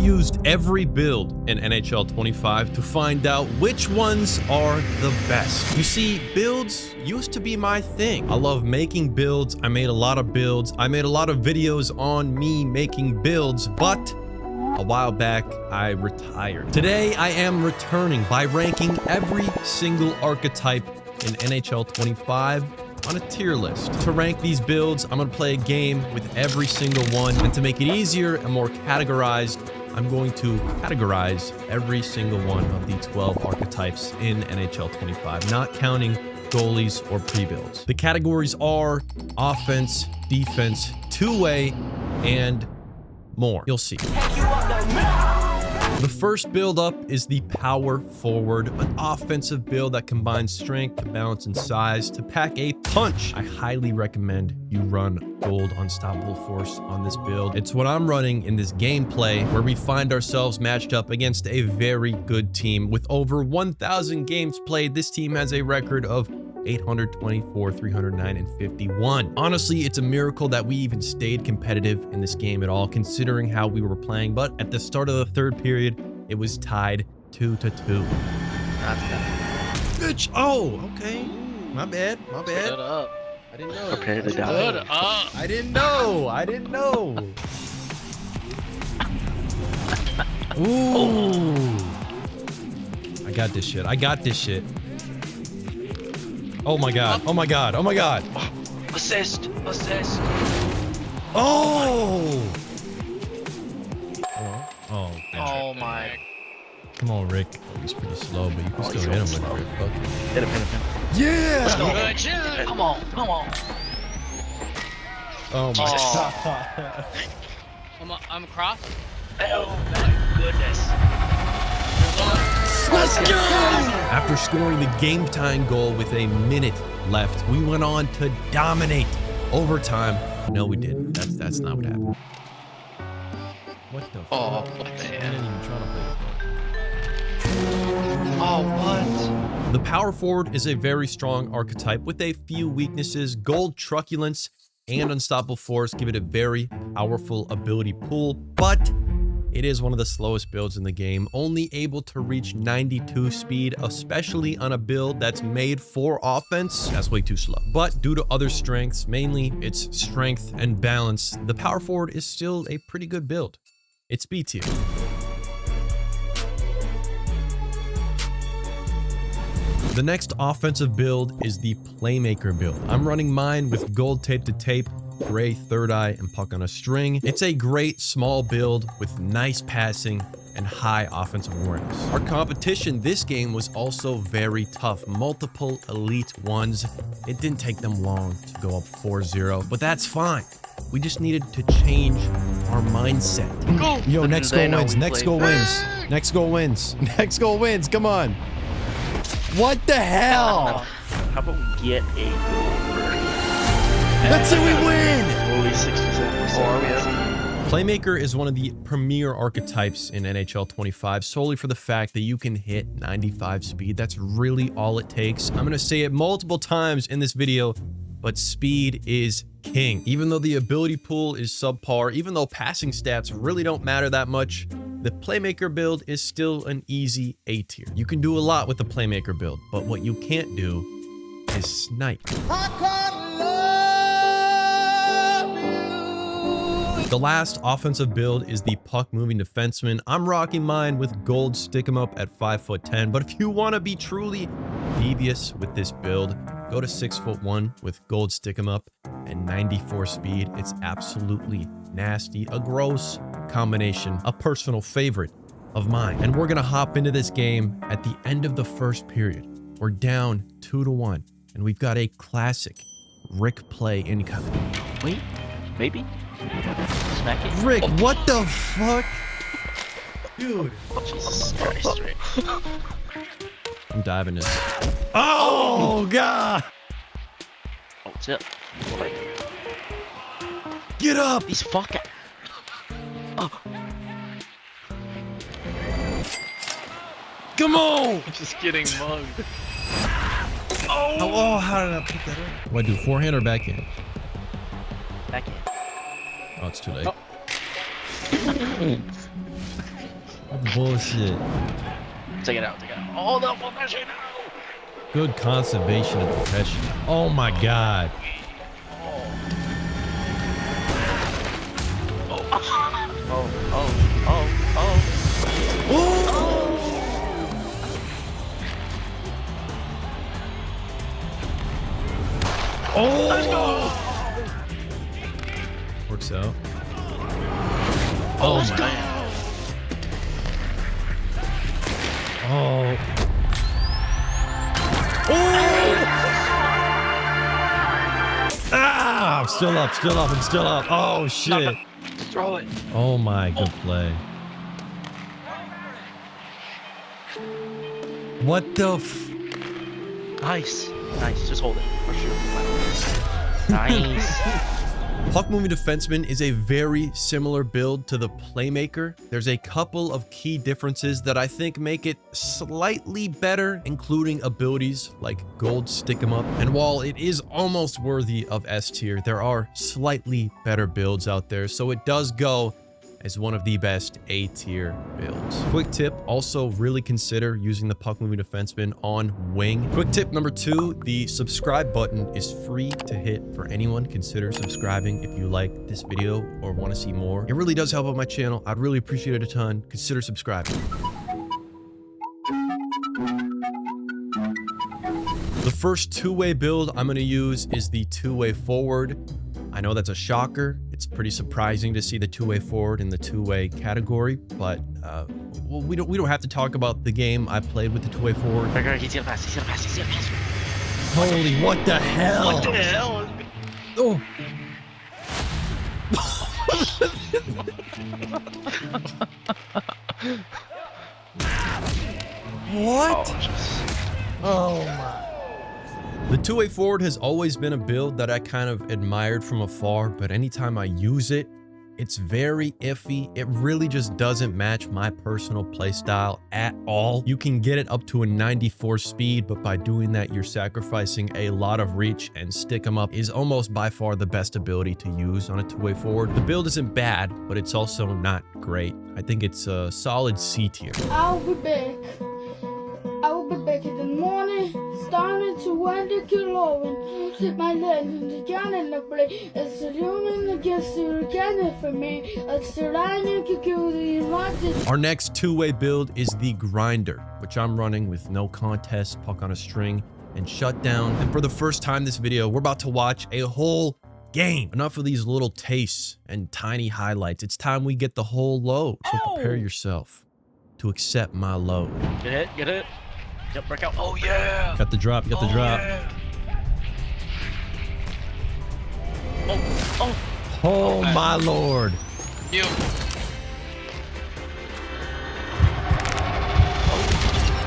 used every build in NHL 25 to find out which ones are the best. You see, builds used to be my thing. I love making builds. I made a lot of builds. I made a lot of videos on me making builds, but a while back, I retired. Today, I am returning by ranking every single archetype in NHL 25 on a tier list. To rank these builds, I'm gonna play a game with every single one, and to make it easier and more categorized, I'm going to categorize every single one of the 12 archetypes in NHL 25, not counting goalies or pre-builds. The categories are offense, defense, two-way, and more. You'll see. The first build up is the power forward, an offensive build that combines strength, balance, and size to pack a punch. I highly recommend you run Gold Unstoppable Force on this build. It's what I'm running in this gameplay where we find ourselves matched up against a very good team. With over 1,000 games played, this team has a record of 824, 309, and 51. Honestly, it's a miracle that we even stayed competitive in this game at all, considering how we were playing. But at the start of the third period, it was tied 2-2. Bitch! Oh, okay. My bad. My bad. Shut up. I didn't know. Prepare to die. Shut up. I didn't know. I didn't know. Ooh. I got this shit. I got this shit. Oh my god. Oh my god. Oh my god. Assist. Oh! Oh, Oh my. come on, Rick. Oh, he's pretty slow, but you can still hit him with Rick. Fuck it. Hit him. Yeah! Good shit. Come on. Oh my I'm cross. Oh my goodness. Let's go! After scoring the game-tying goal with a minute left, we went on to dominate overtime. No, we didn't. That's not what happened. What the fuck? Oh, I didn't even try to play the fuck. Oh, what? The power forward is a very strong archetype with a few weaknesses. Gold truculence and unstoppable force give it a very powerful ability pool, but it is one of the slowest builds in the game, only able to reach 92 speed, especially on a build that's made for offense. That's way too slow. But due to other strengths, mainly its strength and balance, the power forward is still a pretty good build. It's B tier. The next offensive build is the Playmaker build. I'm running mine with gold tape to tape, gray third eye, and puck on a string. It's a great small build with nice passing and high offensive awareness. Our competition this game was also very tough. Multiple elite ones. It didn't take them long to go up 4-0, but that's fine. We just needed to change our mindset. Go. Yo, next goal know wins. we Next play goal wins. Next goal wins. Next goal wins. Come on. What the hell? How about we get a goal first? Let's say we win. Only 67%. Oh, are we at? Playmaker is one of the premier archetypes in NHL 25 solely for the fact that you can hit 95 speed. That's really all it takes. I'm going to say it multiple times in this video, but speed is king. Even though the ability pool is subpar, even though passing stats really don't matter that much, the Playmaker build is still an easy A tier. You can do a lot with the Playmaker build, but what you can't do is snipe. The last offensive build is the puck-moving defenseman. I'm rocking mine with gold stick 'em up at 5'10", but if you want to be truly devious with this build, go to 6'1" with gold stick 'em up and 94 speed. It's absolutely nasty, a gross combination, a personal favorite of mine. And we're gonna hop into this game at the end of the first period. We're down 2-1, and we've got a classic Rick play incoming. Wait, maybe? Smack it. Rick, what the fuck? Dude. Jesus Christ, Rick. I'm diving this. Oh, God. Oh, it's up. Get up. These fucking... Oh. Come on. Just getting mugged. Oh, how did I pick that up? What do I do, forehand or backhand? Back in. Oh, it's too late. Oh. What bullshit. Take it out, take it out. Oh, the formation now! Good conservation of depression. Oh my god. Oh! Works out. Oh my. Oh. Oh! Ah! I'm still up, still up, I'm still up. Oh shit. Throw it. Oh my, good play. What the f... Nice. Nice. Just hold it. Or shoot. Nice. Puck Moving Defenseman is a very similar build to the Playmaker. There's a couple of key differences that I think make it slightly better, including abilities like Gold Stick 'em Up. And while it is almost worthy of S tier, there are slightly better builds out there, so it does go as one of the best A tier builds. Quick tip, also really consider using the Puck Moving Defenseman on wing. Quick tip number 2, the subscribe button is free to hit for anyone. Consider subscribing if you like this video or want to see more. It really does help out my channel. I'd really appreciate it a ton. Consider subscribing. The first two-way build I'm going to use is the two-way forward. I know that's a shocker. It's pretty surprising to see the two-way forward in the two-way category, but well, we don't have to talk about the game I played with the two-way forward. He's gonna pass. He's gonna pass. He's gonna pass. Holy, what the hell? What the hell? Oh. What? Oh my. The two-way forward has always been a build that I kind of admired from afar, but anytime I use it, it's very iffy. It really just doesn't match my personal playstyle at all. You can get it up to a 94 speed, but by doing that, you're sacrificing a lot of reach, and Stick 'em Up is almost by far the best ability to use on a two-way forward. The build isn't bad, but it's also not great. I think it's a solid C tier. I'll be back. I will be back in the morning, starting to wind the kiloen. Slip my leg in the gun and the blade. It's a human that gets to the gun for me. It's the line you can kill the rocket. Our next two-way build is the Grinder, which I'm running with no contest, puck on a string, and shutdown. And for the first time this video, we're about to watch a whole game. Enough of these little tastes and tiny highlights. It's time we get the whole load. So prepare yourself to accept my load. Get hit. Get it. Yep, break out. Oh yeah. Got the drop. Got the drop. Yeah. Oh. Oh Okay. my lord. You.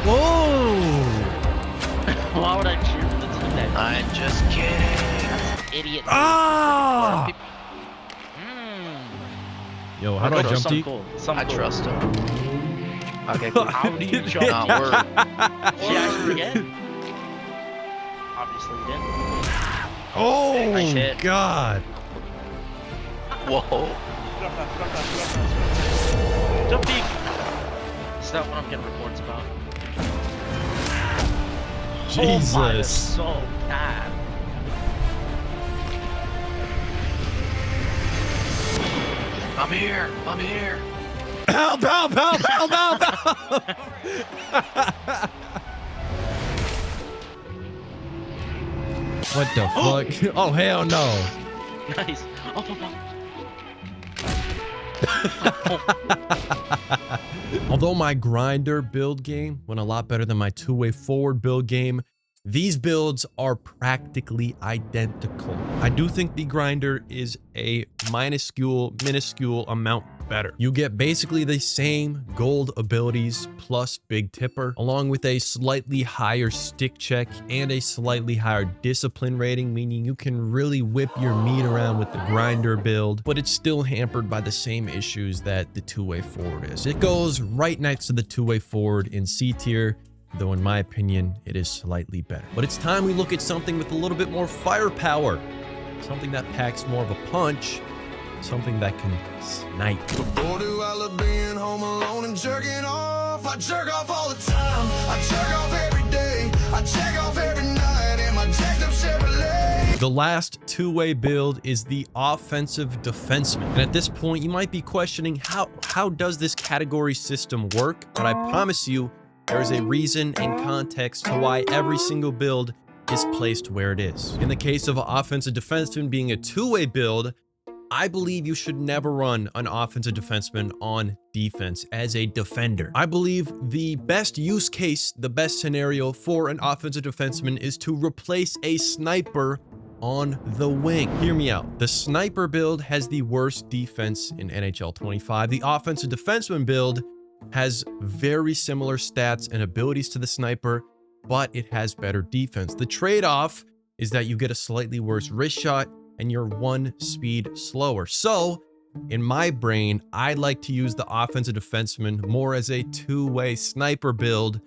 Whoa. Why would I cheer for the team that? I'm just kidding. That's an idiot. Ah. Yo, how do I jump Something deep? cool. Something I cool. trust him. Okay, cool. How do you jump? Not work. She actually forget? Obviously you didn't. Oh Nice hit. god. Whoa. Jump deep. Is that what I'm getting reports about? Jesus. Oh my, that's so bad. I'm here. I'm here. Help, help, help, help, help, help. What the fuck? Oh, hell no. Nice. Although my Grinder build game went a lot better than my two-way forward build game, these builds are practically identical. I do think the Grinder is a minuscule amount better. You get basically the same gold abilities plus Big Tipper, along with a slightly higher stick check and a slightly higher discipline rating, meaning you can really whip your meat around with the Grinder build, but it's still hampered by the same issues that the two-way forward is. It goes right next to the two-way forward in C tier, though in my opinion, it is slightly better. But it's time we look at something with a little bit more firepower, something that packs more of a punch, something that can snipe. Being home alone and I'm jerking off. I jerk off all the time. I jerk off every day. I jack off every night in my jacked up Chevrolet. The last two-way build is the offensive defenseman. And at this point, you might be questioning how does this category system work? But I promise you, there is a reason and context to why every single build is placed where it is. In the case of an offensive defenseman being a two-way build, I believe you should never run an offensive defenseman on defense as a defender. I believe the best use case, the best scenario for an offensive defenseman is to replace a sniper on the wing. Hear me out. The sniper build has the worst defense in NHL 25. The offensive defenseman build has very similar stats and abilities to the sniper, but it has better defense. The trade-off is that you get a slightly worse wrist shot and you're one speed slower. So in my brain, I like to use the offensive defenseman more as a two-way sniper build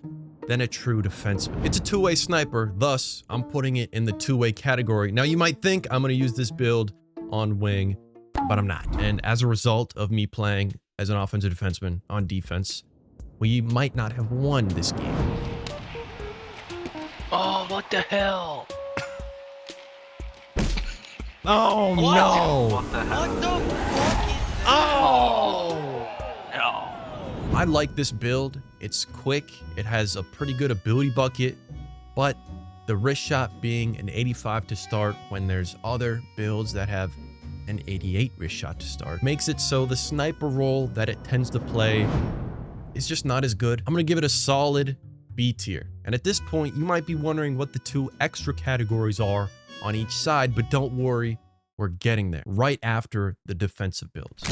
than a true defenseman. It's a two-way sniper, thus I'm putting it in the two-way category. Now you might think I'm gonna use this build on wing, but I'm not. And as a result of me playing as an offensive defenseman on defense, we might not have won this game. Oh, what the hell? Oh no! What the hell? What the fuck is that? Oh! No. I like this build. It's quick. It has a pretty good ability bucket, but the wrist shot being an 85 to start when there's other builds that have an 88 wrist shot to start makes it so the sniper role that it tends to play is just not as good. I'm gonna give it a solid B tier. And at this point, you might be wondering what the two extra categories are on each side, but don't worry, we're getting there right after the defensive builds.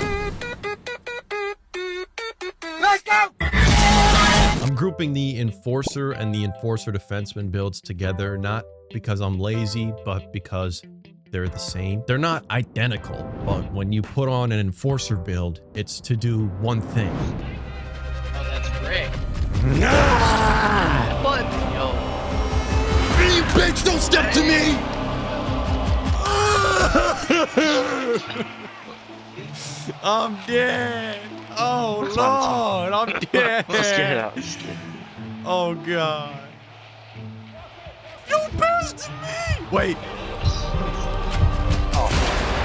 Let's go! I'm grouping the enforcer and the enforcer defenseman builds together, not because I'm lazy, but because they're the same. They're not identical, but when you put on an enforcer build, it's to do one thing. Oh, that's great. What? Yo. You bitch, don't step to me! I'm dead. Oh That's what I'm Lord, I'm dead. Let's get it out. Let's get it. Oh God. You bested me. Wait. Oh.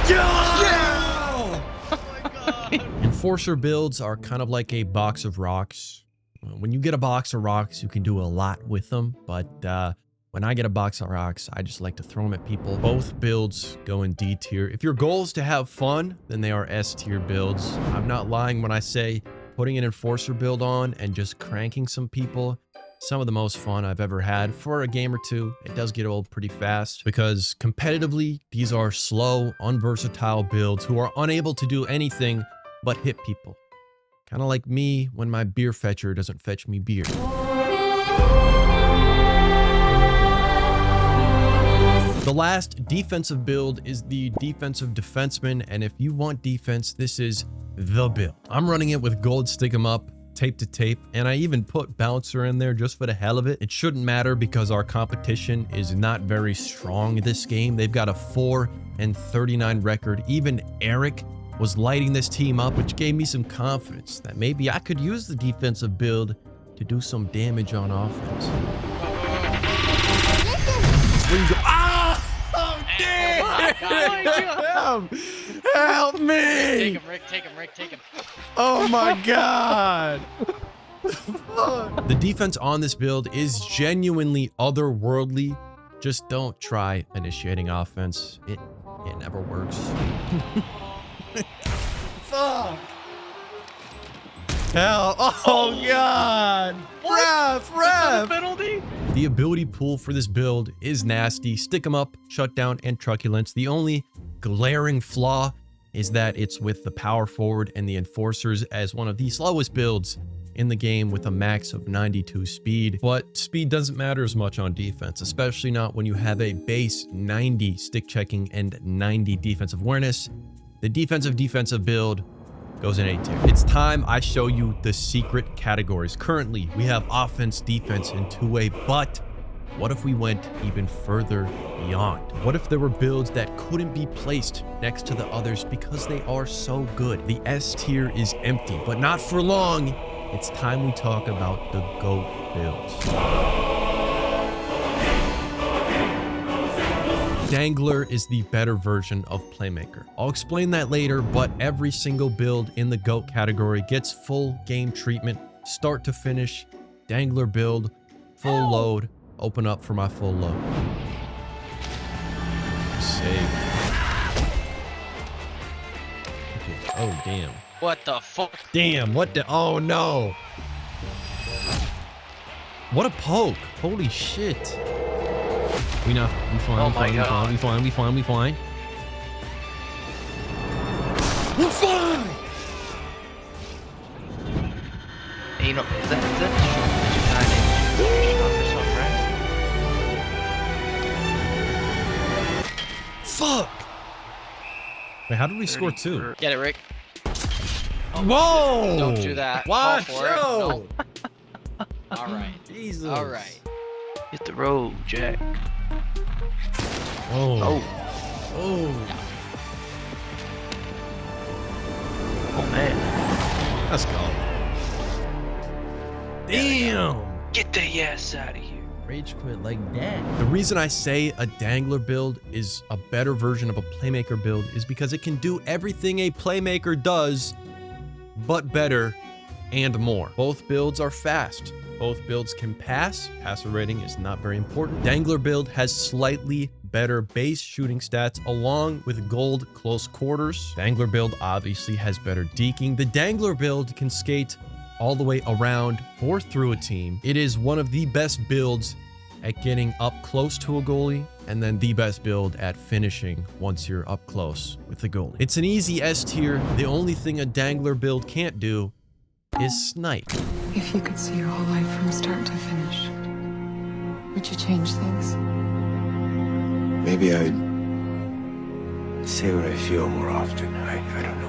Yeah. Oh my God. Enforcer builds are kind of like a box of rocks. When you get a box of rocks, you can do a lot with them, but when I get a box of rocks, I just like to throw them at people. Both builds go in D tier. If your goal is to have fun, then they are S tier builds. I'm not lying when I say putting an enforcer build on and just cranking some people, some of the most fun I've ever had for a game or two. It does get old pretty fast because competitively, these are slow, unversatile builds who are unable to do anything but hit people. Kind of like me when my beer fetcher doesn't fetch me beer. The last defensive build is the defensive defenseman, and if you want defense, this is the build. I'm running it with gold stick 'em up, tape to tape, and I even put bouncer in there just for the hell of it. It shouldn't matter because our competition is not very strong this game. They've got a 4-39 record. Even Eric was lighting this team up, which gave me some confidence that maybe I could use the defensive build to do some damage on offense. Where you go? Ah! Oh, damn! Help me! Take him, Rick. Take him, Rick. Take him. Oh my God! The defense on this build is genuinely otherworldly. Just don't try initiating offense. It never works. Fuck! Hell! Oh God! Ref! Penalty? The ability pool for this build is nasty. Stick 'em up, shutdown, and truculence. The only glaring flaw is that it's with the power forward and the enforcers as one of the slowest builds in the game with a max of 92 speed. But speed doesn't matter as much on defense, especially not when you have a base 90 stick checking and 90 defensive awareness. The defensive build goes in A tier. It's time I show you the secret categories. Currently, we have offense, defense, and two-way, but what if we went even further beyond? What if there were builds that couldn't be placed next to the others because they are so good? The S tier is empty, but not for long. it's time we talk about the GOAT builds. Dangler is the better version of Playmaker. I'll explain that later, but every single build in the GOAT category gets full game treatment, start to finish. Dangler build, full load, open up for my full load. Save. Okay. Oh, damn. What the fuck? Damn, what the, oh no. What a poke. Holy shit. We fine, Oh we fine, my we God. fine, we fine, we fine, we fine. We're fine! Hey, you know, is that the Fuck! Wait, how did we score 2? Get it, Rick. Whoa! Don't do that. Watch Fall for it. out! No. All right. Jesus. All right. Hit the road, Jack. Oh. Oh. Oh. Oh man. Let's go. Damn! Get the ass out of here. Rage quit like that. The reason I say a Dangler build is a better version of a Playmaker build is because it can do everything a Playmaker does, but better and more. Both builds are fast. Both builds can pass. Passer rating is not very important. Dangler build has slightly better base shooting stats along with gold close quarters. Dangler build obviously has better deking. The Dangler build can skate all the way around or through a team. It is one of the best builds at getting up close to a goalie, and then the best build at finishing once you're up close with the goalie. It's an easy S tier. The only thing a Dangler build can't do is snipe. If you could see your whole life from start to finish, would you change things? Maybe I'd say what I feel more often. I don't know.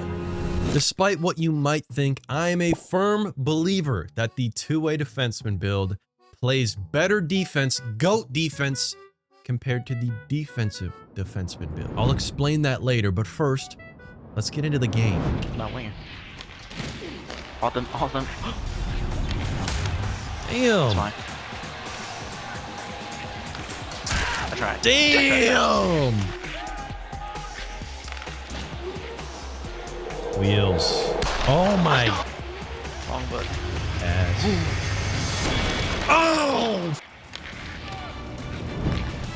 Despite what you might think, I am a firm believer that the two-way defenseman build plays better defense, GOAT defense, compared to the defensive defenseman build. I'll explain that later, but first, let's get into the game. Not winging. All them. Damn. It's fine. I tried. Damn. Wheels. Oh my Wrong button. ass. Oh!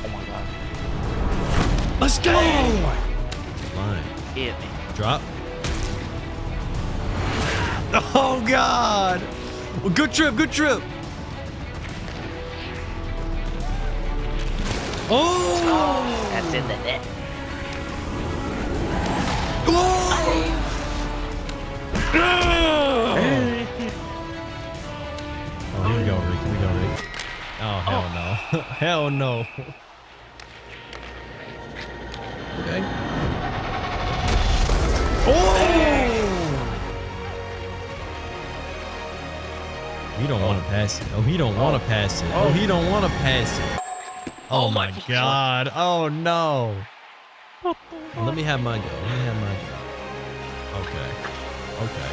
Oh my god. Let's go! Fine. Hit me. Drop. Oh god! Well, good trip, good trip. Oh! That's in the net. Oh! Oh, here we go, Rick. Here we go, Rick. Oh, hell no. Hell no. Okay. Oh! He don't want to pass it. Oh, he don't want to pass it. Oh, he don't want to pass it. Oh my god. Oh no. Let me have my go. Let me have my go. Okay. Okay.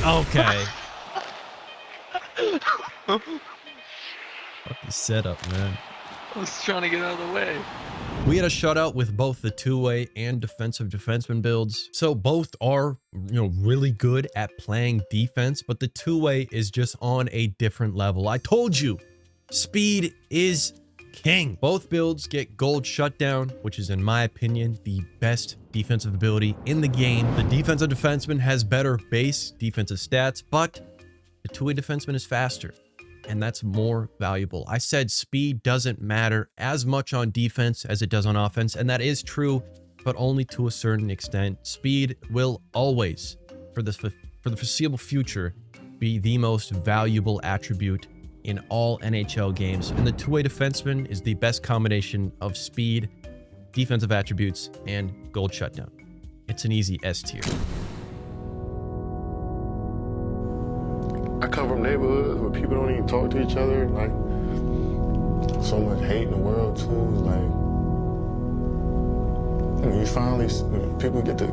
Okay. Fucking setup, man. I was trying to get out of the way. We had a shutout with both the two-way and defensive defenseman builds. So both are, really good at playing defense, but the two-way is just on a different level. I told you, speed is king. Both builds get gold shutdown, which is, in my opinion, the best defensive ability in the game. The defensive defenseman has better base defensive stats, but the two-way defenseman is faster, and that's more valuable. I said speed doesn't matter as much on defense as it does on offense, and that is true, but only to a certain extent. Speed will always, for the foreseeable future, be the most valuable attribute in all NHL games, and the two-way defenseman is the best combination of speed, defensive attributes, and gold shutdown. It's an easy S tier. I come from neighborhoods where people don't even talk to each other, like so much hate in the world too. Like, you finally, people get to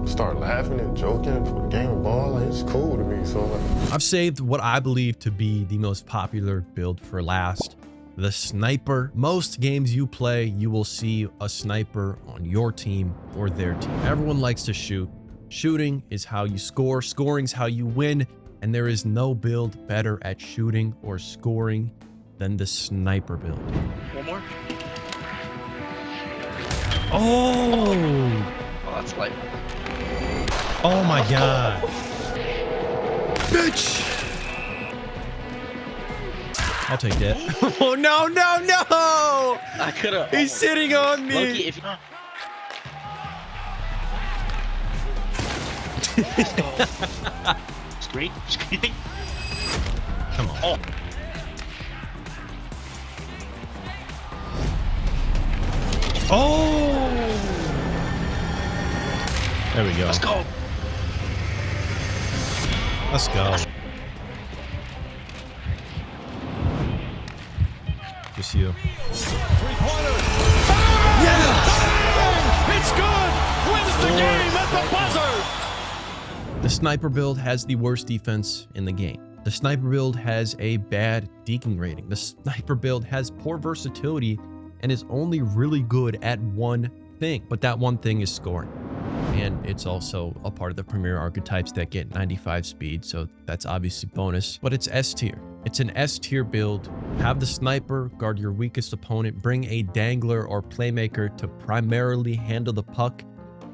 start laughing and joking for the game of ball. Like, it's cool to me. So like, I've saved what I believe to be the most popular build for last. The sniper. Most games you play, you will see a sniper on your team or their team. Everyone likes to shoot. Shooting is how you score. Scoring's how you win. And there is no build better at shooting or scoring than the sniper build. One more. Oh! Oh, that's light. Oh my god. Bitch! I'll take that. Oh no, no, no! I could have. He's sitting on me. Loki, if you... Screen? Screening? Come on. Oh. Oh! There we go. Let's go. Let's go. Just you. It's good! Wins the game at the buzzer! The sniper build has the worst defense in the game. The sniper build has a bad deking rating. The sniper build has poor versatility and is only really good at one thing, but that one thing is scoring. And it's also a part of the premier archetypes that get 95 speed, so that's obviously bonus, but it's S tier. It's an S tier build. Have the sniper guard your weakest opponent, bring a Dangler or Playmaker to primarily handle the puck,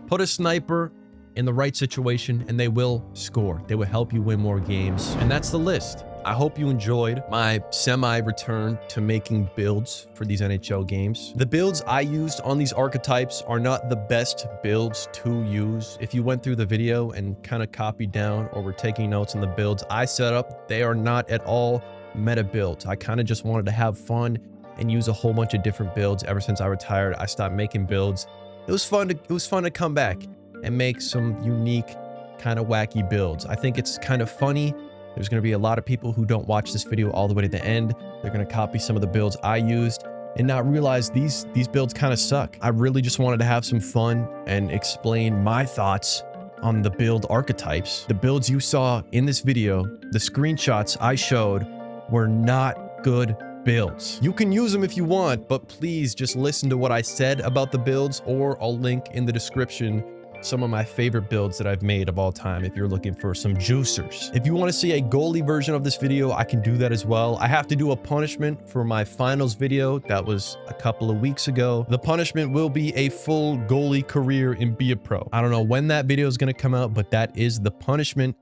put a sniper in the right situation, and they will score. They will help you win more games. And that's the list. I hope you enjoyed my semi-return to making builds for these NHL games. The builds I used on these archetypes are not the best builds to use. If you went through the video and kind of copied down or were taking notes on the builds I set up, they are not at all meta builds. I kind of just wanted to have fun and use a whole bunch of different builds. Ever since I retired, I stopped making builds. It was fun to come back and make some unique, kind of wacky builds. I think it's kind of funny. There's going to be a lot of people who don't watch this video all the way to the end. They're going to copy some of the builds I used and not realize these builds kind of suck. I really just wanted to have some fun and explain my thoughts on the build archetypes. The builds you saw in this video, the screenshots I showed, were not good builds. You can use them if you want, but please just listen to what I said about the builds, or I'll link in the description some of my favorite builds that I've made of all time if you're looking for some juicers. If you want to see a goalie version of this video, I can do that as well. I have to do a punishment for my finals video. That was a couple of weeks ago. The punishment will be a full goalie career in Be a Pro. I don't know when that video is going to come out, but that is the punishment.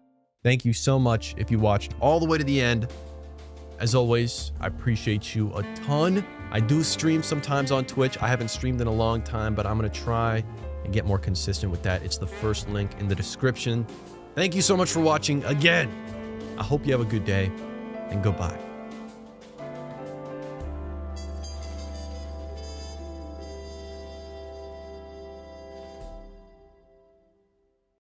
Thank you so much if you watched all the way to the end. As always, I appreciate you a ton. I do stream sometimes on Twitch. I haven't streamed in a long time, but I'm going to try and get more consistent with that. It's the first link in the description. Thank you so much for watching again. I hope you have a good day, and goodbye.